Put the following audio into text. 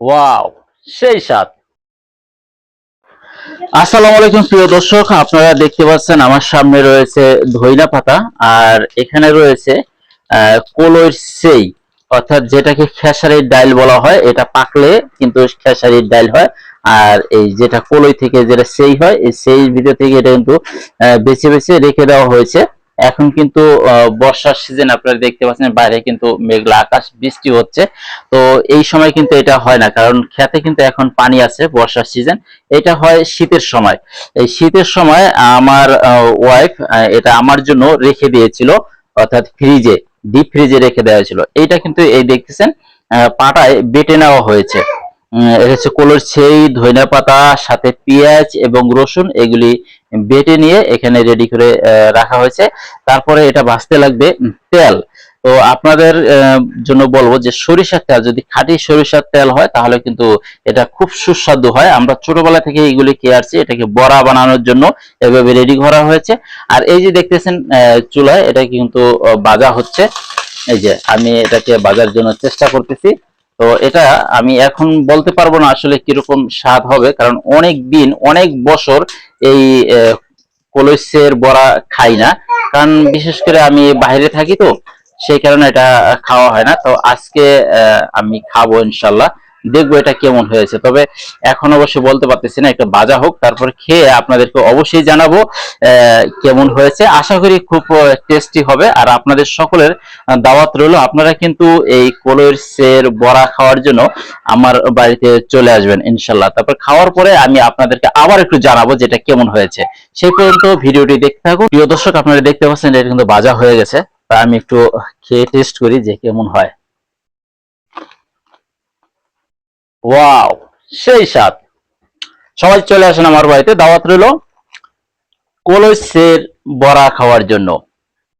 Wow, সেই স্বাদ। আসসালামু আলাইকুম প্রিয় দর্শক, আপনারা দেখতে পাচ্ছেন আমার সামনে রয়েছে ধইনা পাতা আর এখানে রয়েছে কলইর সেই, অর্থাৎ যেটাকে খেসারির ডাল বলা হয়। এটা পাকলে কিন্তু খেসারির ডাল হয়। আর এই যেটা কলই থেকে যেটা সেই হয়, এই সেই ভিতর থেকে এটা কিন্তু বেছে বেছে রেখে দেওয়া হয়েছে। এখন কিন্তু বর্ষার সিজন, আপনারা দেখতে পাচ্ছেন বাইরে কিন্তু মেঘলা আকাশ, বৃষ্টি হচ্ছে। তো এই সময় কিন্তু এটা হয় না, কারণ খেতে কিন্তু এখন পানি আছে। বর্ষার সিজন, এটা হয় শীতের সময়। এই শীতের সময় আমার ওয়াইফ এটা আমার জন্য রেখে দিয়েছিল, অর্থাৎ ফ্রিজে, ডিপ ফ্রিজে রেখে দেওয়া ছিল। এইটা কিন্তু এই দেখতেছেন পাটায় বেটে নেওয়া হয়েছে। এটা হচ্ছে কলর সেই ধনিয়া পাতা, সাথে পেঁয়াজ এবং রসুন, এগুলি বেটে নিয়ে এখানে রেডি করে রাখা হয়েছে। তারপরে এটা ভাজতে লাগবে তেল। তো আপনাদের জন্য বলবো যে সরিষার তেল, যদি খাঁটি সরিষার তেল হয় তাহলে কিন্তু এটা খুব সুস্বাদু হয়। আমরা ছোটবেলা থেকে এইগুলি খেয়ে আসছি। এটাকে বড়া বানানোর জন্য এভাবে রেডি করা হয়েছে। আর এই যে দেখতেছেন চুলায় এটা কিন্তু ভাজা হচ্ছে। এই যে আমি এটাকে ভাজার জন্য চেষ্টা করতেছি। তো এটা আমি এখন বলতে পারবো না আসলে কিরকম স্বাদ হবে, কারণ অনেক দিন, অনেক বছর এই কলইসের বড়া খাই না। কারণ বিশেষ করে আমি বাইরে থাকি, তো সেই কারণে এটা খাওয়া হয় না। তো আজকে আমি খাবো ইনশাল্লাহ, দেখবো এটা কেমন হয়েছে। তবে এখন অবশ্যই বলতে পারতেছি না, একটা ভাজা হোক, তারপর খেয়ে আপনাদেরকে অবশ্যই জানাবো কেমন হয়েছে। আশা করি খুব টেস্টি হবে। আর আপনাদের সকলের দাওয়াত রইলো, আপনারা কিন্তু এই কলইসের বড়া খাওয়ার জন্য আমার বাড়িতে চলে আসবেন ইনশাল্লাহ। তারপর খাওয়ার পরে আমি আপনাদেরকে আবার একটু জানাবো যেটা কেমন হয়েছে। সেই পর্যন্ত ভিডিওটি দেখতে থাকুন। প্রিয় দর্শক, আপনারা দেখতে পাচ্ছেন এটা কিন্তু ভাজা হয়ে গেছে। তা আমি একটু খেয়ে টেস্ট করি যে কেমন হয়। ওয়াও, সেই স্বাদ। সবাই চলে আসেন আমার বাড়িতে, দাওয়াত রইলো কলইসের বড়া খাওয়ার জন্য।